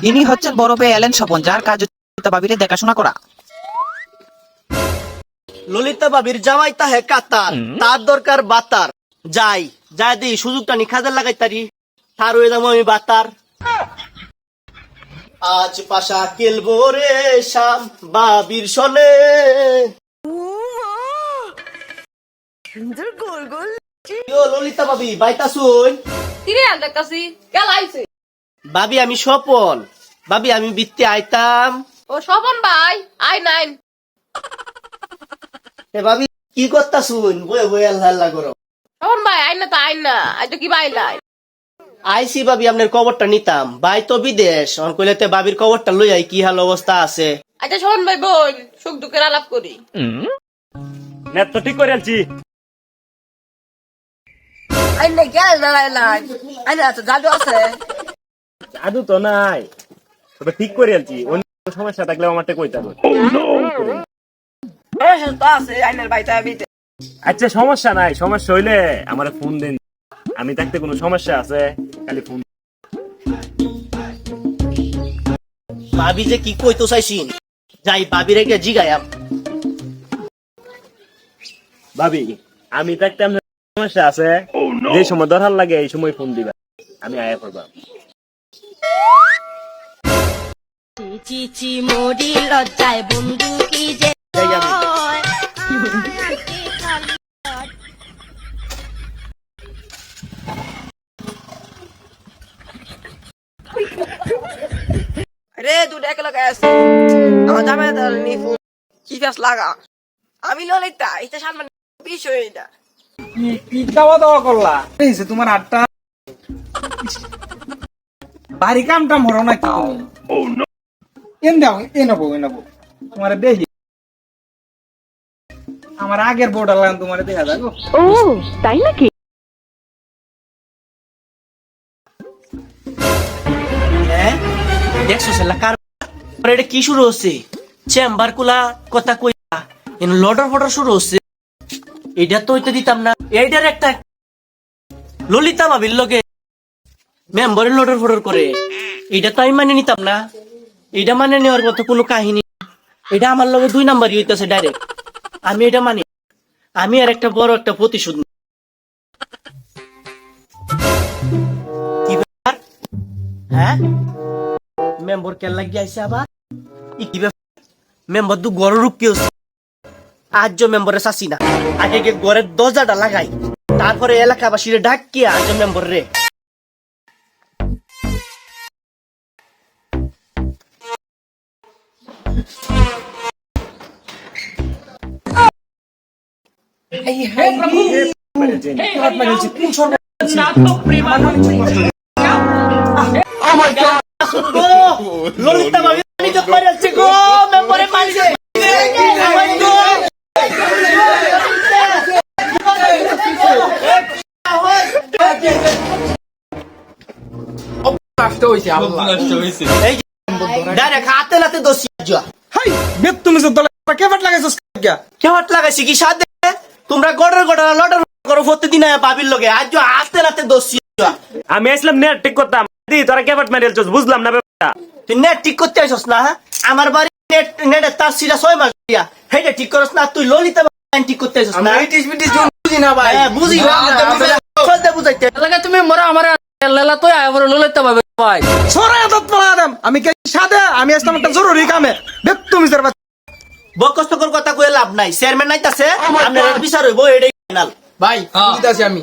ইনি হচ্ছেন বড় ভাই এলেন স্বপন, যার কাজ ললিতা ভাবিরে দেখাশোনা করা। ললিতা বাবির জামাই তাহে কাতার, তার দরকার বাতার। যাই যাই দি সুযোগটা নি খাজা লাগাই তারি, তার হয়ে যাবো আমি বাতার। আজ পাশা খেলবো রে শাম বাবির সনে। ললিতা বাবি বাইতা শুন। কিরে আর দেখতাছি কেলা আইছে? বাবি আমি স্বপন, বাবি আমি বৃত্তি আইতাম। ও স্বপন ভাই আই নাইন। এ বাবি কি করতা শুন, বয়ে বয়ে আল্লাহ আল্লাহ করো। স্বপন ভাই আই না তো আই না, আই তো কি বাইলাই। আইসি বাবি আপনার খবরটা নিতাম, ভাই তো বিদেশ, অন কইলেতে বাবির খবরটা লই আই কি হাল অবস্থা আছে। আচ্ছা স্বপন ভাই বোন সুখ দুঃখের আলাপ করি। নেট তো ঠিক করে আনছি। আই না গেল না নাই, আই না তো জাদু আছে। জাদু তো নাই, তবে ঠিক করে আনছি। অন্য সমস্যা থাকলে আমারটা কইতে হবে। তো আছে আইনের ভাই তাই বিতে। আচ্ছা সমস্যা নাই, সমস্যা হইলে আমার ফোন দেন। আমি থাকতে কোনো সমস্যা আছে খালি ফোন। ভাবি যে কি কইতো চাইছিন, যাই বাবির রেখে জিগায়াম। ভাবি আমি থাকতে আপনার সমস্যা আছে, যে সময় দরকার লাগে এই সময় ফোন দিবা, আমি আয়া করবা। চিচি মরি লজ্জায় বন্ধু কি যে যাই আমি। রে তুই দেখ লাগা আছে আমার জামাই দল নি ফোন কি ফেস লাগা। আমি ললিতা এটা সামনে বিষয় এটা। কি খাওয়া দাওয়া করলা? এইছে তোমার আটটা বাড়ি কাম টাম হরো নাকি তুমি? এন দাও এ নেবো তোমার দেখি। আমার আগের বোর্ডার লাগান তোমার দেখা যাবো। হ্যাঁ দেখছো সেলা কার এটা কি শুরু হচ্ছে? চেম্বার কুলা কথা কইয়া এন লডর ফডর শুরু হচ্ছে। এটা তো হইতে দিতাম না। এইটার একটা ললিতা ভাবির লগে মেম্বারের লডর ফডর করে, এটা তো আমি মানে নিতাম না। এটা মানে নেওয়ার মতো কোনো কাহিনী। এটা আমার লগে 2 নাম্বারই হইতেছে ডাইরেক্ট। আমি এটা মানি, আমি আর একটা বড় একটা প্রতিশোধ নিব। কি ব্যাপার? হ্যাঁ মেম্বার কেন লাগিয়ে আইছে আবার? ই কি ব্যাপার? মেম্বার তো গড় রুকি হচ্ছে। আজ মেম্বারে চাচ্ছি না, আগে গিয়ে ঘরের দরজাটা লাগাই, তারপরে এলাকাবাসীরে ডাকিয়ে আজ মেম্বার রে। ললিতা ভাবি পানি তো পারেছে গো, মেম্বারে পানিছে। এই ডাইরেক্ট হাতে নাতে দোষী যা। হাই বেত তুমি যে দলে কেবাট লাগাইছস কিয়া? কেমন লাগাইছি কি সাথে? তোমরা গড়ের গড়া লটার করো প্রতিদিন বাবির লগে, আজ হাতে নাতে দোষী যা। আমি আসলাম নেট ঠিক করতাম, দি তোরা কেবাট মারিলছস, বুঝলাম না ব্যাপারটা। তুই নেট ঠিক করতে আইছস না? আমার বাড়ি নেটের তার সিরা 6 মাস দিয়া, হেডে ঠিক করস না? তুই ললিতা ঠিক করতে আইছস না? বুঝি না ভাই। হ্যাঁ, বুঝি না চলতে বুঝাইতে। লাগা তুমি মরা আমার লেলা তো আয় বড় ললিতা ভাবে ভাই। সরাই দত পড়াদাম আমি কে সাদে আমি আসলাম একটা জরুরি কামে। বেত তুমি যে বকস্তকর কথা কইলে লাভ নাই, চেয়ারম্যান নাইতাছে, আপনার বিচার হইব, এটাই ফাইনাল। ভাই দিতাছি আমি